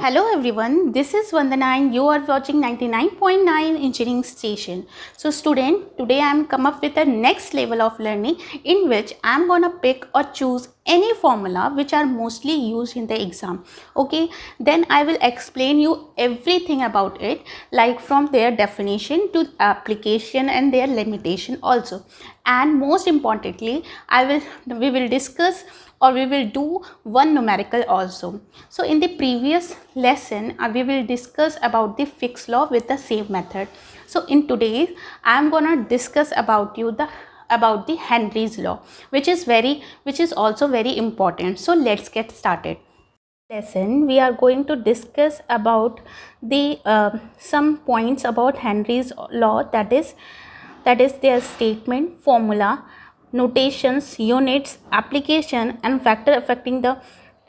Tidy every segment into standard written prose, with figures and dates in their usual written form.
Hello everyone, this is Vandana and you are watching 99.9 Engineering Station. So student, today I am come up with a next level of learning in which I am gonna pick or choose any formula which are mostly used in the exam. Okay, then I will explain you everything about it, like from their definition to application and their limitation also. And most importantly, we will discuss or we will do one numerical also. So in the previous lesson we will discuss about the Fick's law with the same method. So in today's I am gonna discuss about the Henry's law, which is also very important. So let's get started. Lesson we are going to discuss about the some points about Henry's law, that is their statement, formula, notations, units, application and factor affecting the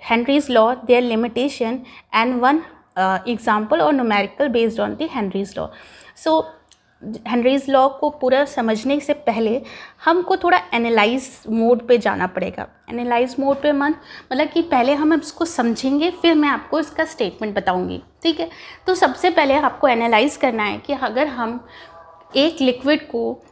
Henry's law, their limitation and one example or numerical based on the Henry's law. So Henrys law को पूरा समझने से पहले हमको थोड़ा analyse mode पे जाना पड़ेगा. एनालाइज मोड पे मतलब कि पहले हम इसको समझेंगे, फिर मैं आपको इसका स्टेटमेंट बताऊंगी. ठीक है, तो सबसे पहले आपको एनालाइज करना है कि अगर हम एक लिक्विड को,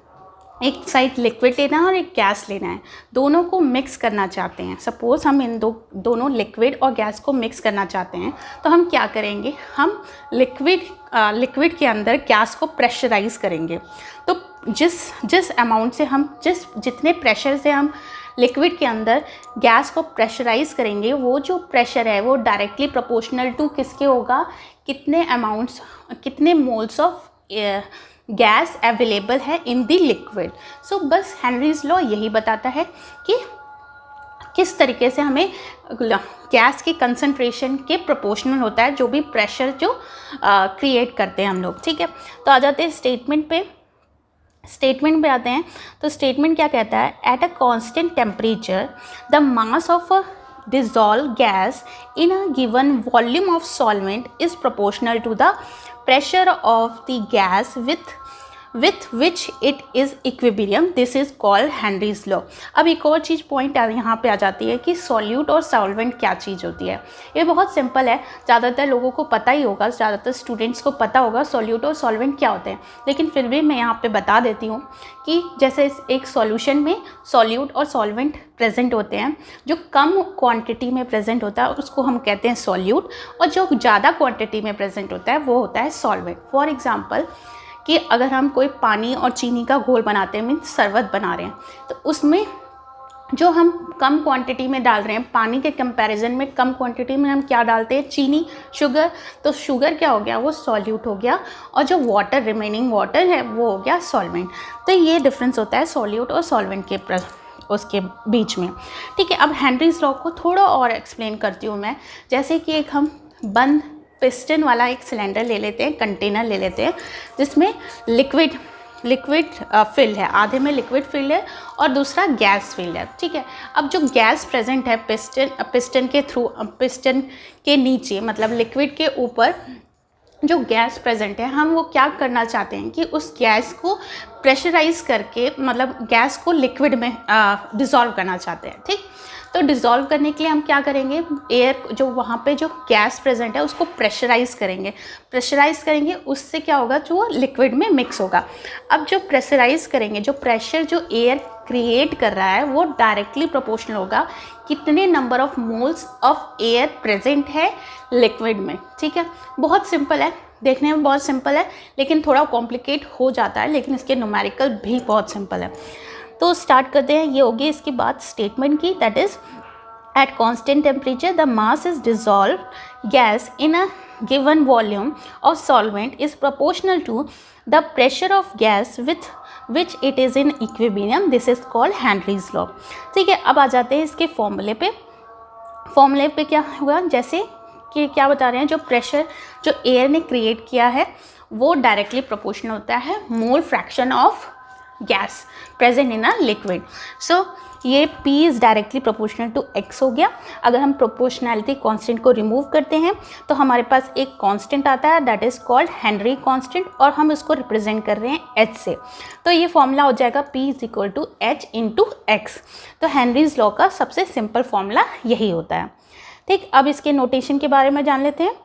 एक साइड लिक्विड लेना है और एक गैस लेना है, दोनों को मिक्स करना चाहते हैं. सपोज़ हम इन दोनों लिक्विड और गैस को मिक्स करना चाहते हैं, तो हम क्या करेंगे, हम लिक्विड के अंदर गैस को प्रेशराइज़ करेंगे. तो जिस अमाउंट से हम जितने प्रेशर से हम लिक्विड के अंदर गैस को प्रेशराइज़ करेंगे, वो जो प्रेशर है वो डायरेक्टली प्रोपोर्शनल टू किसके होगा, कितने मोल्स ऑफ गैस अवेलेबल है इन दी लिक्विड. सो बस हेनरीज लॉ यही बताता है कि किस तरीके से हमें गैस के कंसंट्रेशन के प्रोपोर्शनल होता है जो भी प्रेशर जो क्रिएट करते हैं हम लोग. ठीक है, तो आ जाते हैं स्टेटमेंट पे आते हैं. तो स्टेटमेंट क्या कहता है, at a constant temperature the mass of a dissolved gas in a given volume of solvent is proportional to the pressure of the gas with which it is equilibrium. This is called Henry's law. अब एक और चीज़ point यहाँ पे आ जाती है कि solute और solvent क्या चीज़ होती है. ये बहुत सिंपल है, ज़्यादातर लोगों को पता ही होगा, ज़्यादातर स्टूडेंट्स को पता होगा सॉल्यूट और सॉल्वेंट क्या होते हैं, लेकिन फिर भी मैं यहाँ पे बता देती हूँ कि जैसे एक सॉल्यूशन में सॉल्यूट और सॉल्वेंट प्रेजेंट होते हैं. जो कम क्वांटिटी में प्रेजेंट होता है उसको हम कहते हैं सॉल्यूट, और जो ज़्यादा क्वांटिटी में प्रेजेंट होता है वो होता है सॉल्वेंट. फॉर एग्जाम्पल कि अगर हम कोई पानी और चीनी का घोल बनाते हैं, मीन्स शरबत बना रहे हैं, तो उसमें जो हम कम क्वांटिटी में डाल रहे हैं, पानी के कंपैरिजन में कम क्वांटिटी में हम क्या डालते हैं, चीनी, शुगर. तो शुगर क्या हो गया, वो सॉल्यूट हो गया, और जो वाटर, रिमेनिंग वाटर है वो हो गया सॉल्वेंट. तो ये डिफरेंस होता है सॉल्यूट और सॉल्वेंट के उसके बीच में. ठीक है, अब हेनरीज लॉ को थोड़ा और एक्सप्लेन करती हूँ मैं. जैसे कि एक हम बंद पिस्टन वाला एक सिलेंडर ले लेते हैं, कंटेनर ले लेते हैं, जिसमें लिक्विड फिल है, आधे में लिक्विड फिल है और दूसरा गैस फिल है. ठीक है, अब जो गैस प्रेजेंट है पिस्टन के थ्रू, पिस्टन के नीचे मतलब लिक्विड के ऊपर जो गैस प्रेजेंट है, हम वो क्या करना चाहते हैं कि उस गैस को प्रेशराइज करके, मतलब गैस को लिक्विड में डिज़ोल्व करना चाहते हैं. ठीक, तो डिज़ोल्व करने के लिए हम क्या करेंगे, एयर जो वहाँ पे जो गैस प्रेजेंट है उसको प्रेशराइज़ करेंगे, उससे क्या होगा, जो लिक्विड में मिक्स होगा. अब जो प्रेशराइज़ करेंगे, जो प्रेशर जो एयर क्रिएट कर रहा है वो डायरेक्टली प्रोपोर्शनल होगा कितने number of moles of air present है लिक्विड में. ठीक है, बहुत सिंपल है, देखने में बहुत सिंपल है, लेकिन थोड़ा कॉम्प्लिकेट हो जाता है, लेकिन इसके न्यूमेरिकल भी बहुत सिंपल है. तो स्टार्ट करते हैं. ये होगी इसकी बात स्टेटमेंट की, that is at constant temperature the mass is dissolve gas in a given volume of solvent is proportional to the pressure of gas with which it is in equilibrium. This is called Henry's law. ठीक है, अब आ जाते हैं इसके फॉर्मूले पे क्या हुआ, जैसे कि क्या बता रहे हैं, जो प्रेशर जो एयर ने क्रिएट किया है वो डायरेक्टली प्रोपोर्शनल होता है mole fraction of gas present in a liquid. So ये P is directly proportional to X हो गया. अगर हम प्रोपोर्शनैलिटी कांस्टेंट को रिमूव करते हैं तो हमारे पास एक कांस्टेंट आता है, that is called Henry constant, और हम इसको रिप्रेजेंट कर रहे हैं H से. तो ये फॉर्मूला हो जाएगा P is equal to H into X. तो हेनरीज लॉ का सबसे सिंपल फॉर्मूला यही होता है. ठीक, अब इसके नोटेशन के बारे में जान लेते हैं.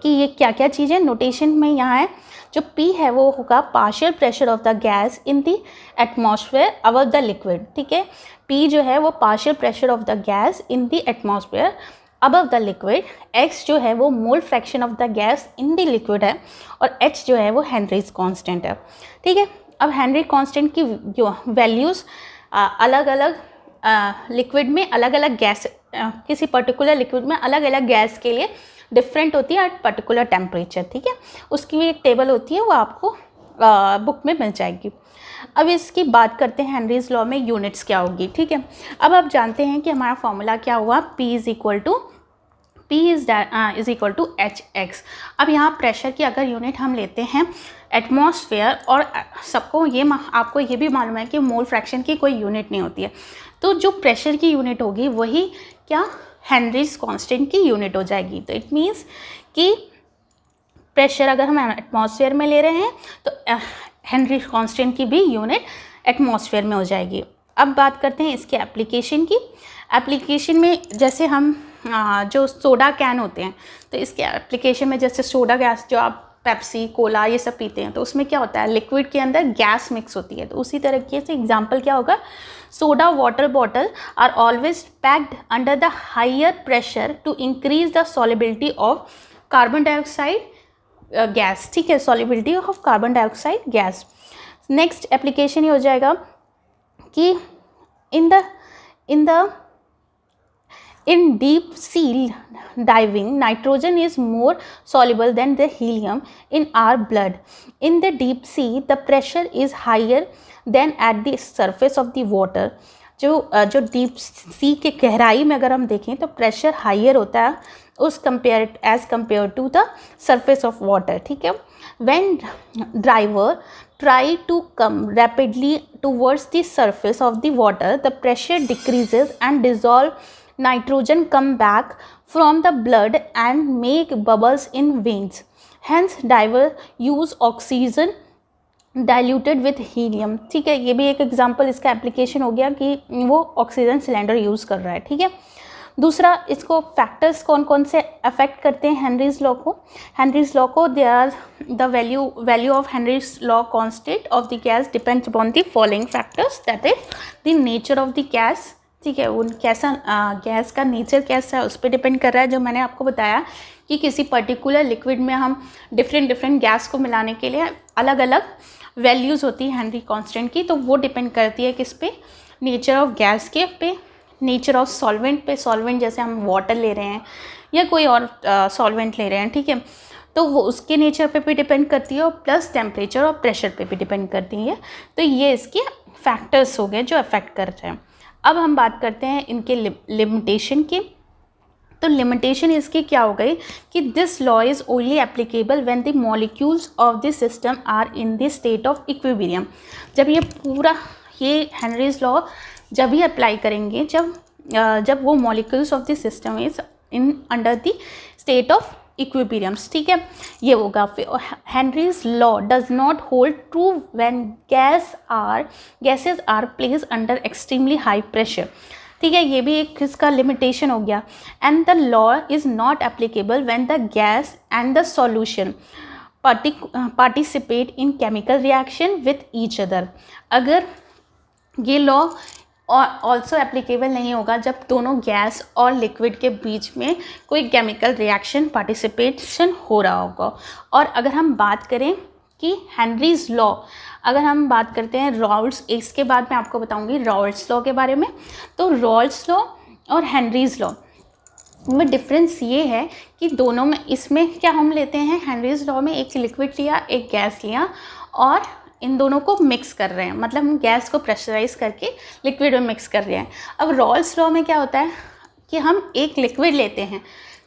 कि ये क्या क्या चीज़ें नोटेशन में यहाँ है। जो P है वो होगा partial pressure of the gas in the atmosphere above the liquid, ठीक है। P जो है वो partial pressure of the gas in the atmosphere above the liquid, x जो है वो मोल fraction of the gas in the liquid है, और h जो है वो हेनरीज कांस्टेंट है, ठीक है। अब हेनरी कांस्टेंट की जो वैल्यूज़ अलग अलग लिक्विड में अलग अलग गैस, किसी पर्टिकुलर लिक्विड में अलग अलग गैस के लिए डिफरेंट होती है एट पर्टिकुलर टेम्परेचर, ठीक है। उसकी भी एक टेबल होती है, वो आपको बुक में मिल जाएगी। अब इसकी बात करते हैं हेनरीज लॉ में यूनिट्स क्या होगी, ठीक है। अब आप जानते हैं कि हमारा फॉर्मूला क्या हुआ, P is equal to Hx। अब यहाँ प्रेशर की अगर यूनिट हम लेते हैं एटमॉस्फेयर, और सबको ये आपको ये भी मालूम है कि मोल फ्रैक्शन की कोई यूनिट नहीं होती है, तो जो प्रेशर की यूनिट होगी वही क्या हेनरीज कांस्टेंट की यूनिट हो जाएगी। तो इट मीन्स कि प्रेशर अगर हम एटमॉस्फेयर में ले रहे हैं तो हेनरीज कांस्टेंट की भी यूनिट एटमॉस्फेयर में हो जाएगी। अब बात करते हैं इसके एप्लीकेशन की। एप्लीकेशन में जैसे हम जो सोडा कैन होते हैं, तो इसके एप्लीकेशन में जैसे सोडा गैस जो आप पेप्सी कोला ये सब पीते हैं, तो उसमें क्या होता है, लिक्विड के अंदर गैस मिक्स होती है। तो उसी तरीके से एग्जांपल क्या होगा, soda water bottle are always packed under the higher pressure to increase the solubility of carbon dioxide gas, ठीक है, solubility of carbon dioxide gas. Next application ये हो जाएगा कि in deep sea diving, nitrogen is more soluble than the helium in our blood. In the deep sea, the pressure is higher than at the surface of the water. जो deep sea के गहराई में अगर हम देखें तो pressure higher होता है as compare to the surface of water, ठीक है। When driver try to come rapidly towards the surface of the water, the pressure decreases and dissolve nitrogen come back from the blood and make bubbles in veins. Hence diver use oxygen diluted with helium, ठीक है। ये भी एक example इसका application हो गया कि वो ऑक्सीजन सिलेंडर यूज़ कर रहा है, ठीक है। दूसरा, इसको फैक्टर्स कौन कौन से अफेक्ट करते हैं हेनरीज लॉ को। हेनरीज लॉ को they are the value of Henry's law constant of the gas depends upon the following factors, that is the nature of the gas, ठीक है। उन कैसा गैस का नेचर कैसा है उस पर डिपेंड कर रहा है। जो मैंने आपको बताया कि किसी पर्टिकुलर लिक्विड में हम डिफरेंट गैस को मिलाने के लिए अलग अलग वैल्यूज़ होती है हेनरी कांस्टेंट की, तो वो डिपेंड करती है किस पे, नेचर ऑफ गैस के पे, नेचर ऑफ सॉल्वेंट पे। सॉल्वेंट जैसे हम वाटर ले रहे हैं या कोई और सॉल्वेंट ले रहे हैं, ठीक है, तो वो उसके नेचर पे भी डिपेंड करती है, और प्लस टेम्परेचर और प्रेशर पे भी डिपेंड करती है। तो ये इसके फैक्टर्स हो गए जो अफेक्ट करते हैं। अब हम बात करते हैं इनके लिमिटेशन की। तो लिमिटेशन इसकी क्या हो गई कि this law is only applicable when the molecules of this system are in the state of equilibrium. जब ये पूरा ये हेनरीज लॉ जब ही अप्लाई करेंगे जब वो molecules of the system is in under the state of equilibriums, ठीक है, ये होगा। Henry's law does not hold true when gases are placed under extremely high pressure, ठीक है, ये भी एक इसका लिमिटेशन हो गया। And the law is not applicable when the gas and the solution participate in chemical reaction with each other. अगर ये लॉ ऑल्सो एप्लीकेबल नहीं होगा जब दोनों गैस और लिक्विड के बीच में कोई केमिकल रिएक्शन पार्टिसिपेशन हो रहा होगा। और अगर हम बात करें कि हेनरीज लॉ, अगर हम बात करते हैं रॉल्स, इसके बाद मैं आपको बताऊंगी रॉल्स लॉ के बारे में। तो रॉल्स लॉ और हेनरीज लॉ में डिफरेंस ये है कि दोनों में, इसमें क्या हम लेते हैं, हेनरीज लॉ में एक लिक्विड लिया एक गैस लिया और इन दोनों को मिक्स कर रहे हैं, मतलब हम गैस को प्रेशराइज करके लिक्विड में मिक्स कर रहे हैं। अब रॉल्स लॉ में क्या होता है कि हम एक लिक्विड लेते हैं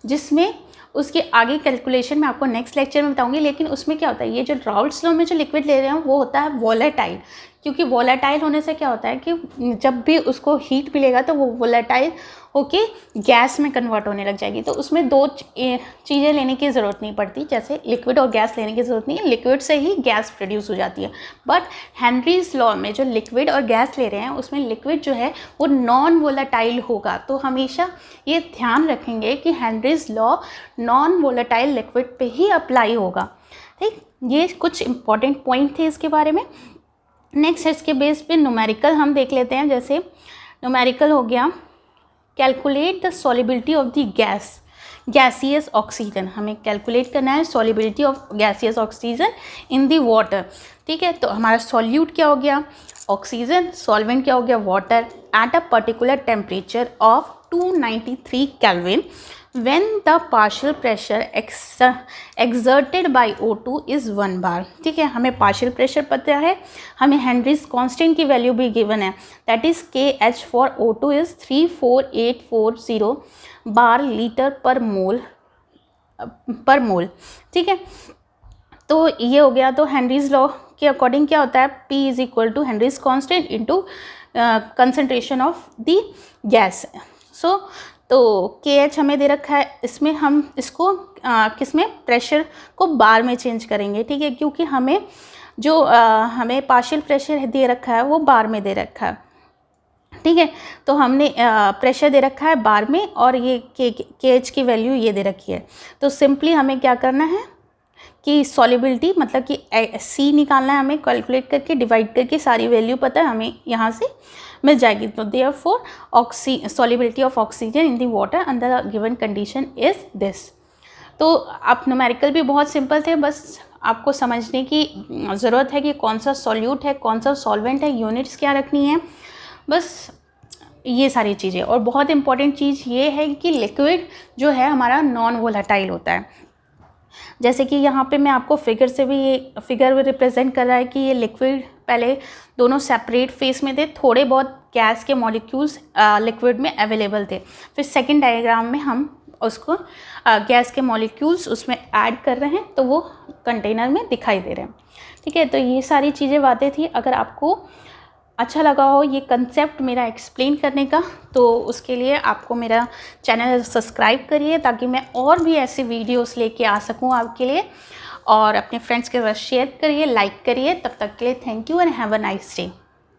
जिसमें उसके आगे कैलकुलेशन मैं आपको नेक्स्ट लेक्चर में बताऊंगी, लेकिन उसमें क्या होता है, ये जो रॉल्स लॉ में जो लिक्विड ले रहे हैं वो होता है वॉलेटाइल। क्योंकि वोलेटाइल होने से क्या होता है कि जब भी उसको हीट मिलेगा तो वो वोलेटाइल होके गैस में कन्वर्ट होने लग जाएगी। तो उसमें दो चीज़ें लेने की ज़रूरत नहीं पड़ती, जैसे लिक्विड और गैस लेने की ज़रूरत नहीं है, लिक्विड से ही गैस प्रोड्यूस हो जाती है। बट हेनरीज लॉ में जो लिक्विड और गैस ले रहे हैं उसमें लिक्विड जो है वो नॉन वोलेटाइल होगा। तो हमेशा ये ध्यान रखेंगे कि Henry's law non volatile liquid पे ही अप्लाई होगा। ठीक, ये कुछ इंपॉर्टेंट पॉइंट थे इसके बारे में। नेक्स्ट इसके बेस पे न्यूमेरिकल हम देख लेते हैं। जैसे न्यूमेरिकल हो गया, calculate the solubility of the gaseous oxygen. हमें कैलकुलेट करना है solubility of gaseous oxygen in the water. ठीक है, तो हमारा सॉल्यूट क्या हो गया ऑक्सीजन, सॉल्वेंट क्या हो गया water, at a particular temperature of 293 kelvin when the partial pressure exerted by O2 is 1 bar। ठीक है, हमें पार्शियल प्रेशर पता है, हमें हेनरीज कांस्टेंट की वैल्यू भी गिवन है, that is KH for O2 is 34840 bar litre पर मोल। ठीक है, तो ये हो गया। तो हेनरीज लॉ के अकॉर्डिंग क्या होता है, P is equal to Henry's constant into concentration of the gas. So तो KH हमें दे रखा है, इसमें हम इसको किसमें प्रेशर को बार में चेंज करेंगे। ठीक है, क्योंकि हमें जो हमें पार्शियल प्रेशर दे रखा है वो बार में दे रखा है। ठीक है, तो हमने प्रेशर दे रखा है बार में और ये KH की वैल्यू ये दे रखी है। तो सिंपली हमें क्या करना है कि सॉलिबिलिटी मतलब कि C निकालना है, हमें कैलकुलेट करके डिवाइड करके सारी वैल्यू पता है हमें यहाँ से मिल जाएगी। तो therefore solubility of oxygen in the water under the given condition is this. तो आप न्यूमेरिकल भी बहुत सिंपल थे, बस आपको समझने की ज़रूरत है कि कौन सा सॉल्यूट है, कौन सा सॉल्वेंट है, यूनिट्स क्या रखनी है, बस ये सारी चीज़ें। और बहुत इंपॉर्टेंट चीज़ ये है कि लिक्विड जो है हमारा नॉन वोलेटाइल होता है। जैसे कि यहाँ पे मैं आपको फिगर से भी ये फिगर रिप्रेजेंट कर रहा है कि ये लिक्विड पहले दोनों सेपरेट फेस में थे, थोड़े बहुत गैस के मॉलिक्यूल्स लिक्विड में अवेलेबल थे, फिर सेकंड डायग्राम में हम उसको गैस के मॉलिक्यूल्स उसमें ऐड कर रहे हैं तो वो कंटेनर में दिखाई दे रहे हैं। ठीक है, तो ये सारी चीज़ें बातें थी। अगर आपको अच्छा लगा हो ये कंसेप्ट मेरा एक्सप्लेन करने का, तो उसके लिए आपको मेरा चैनल सब्सक्राइब करिए ताकि मैं और भी ऐसे वीडियोस लेके आ सकूं आपके लिए, और अपने फ्रेंड्स के साथ शेयर करिए, लाइक करिए। तब तक के लिए thank you and have a nice day.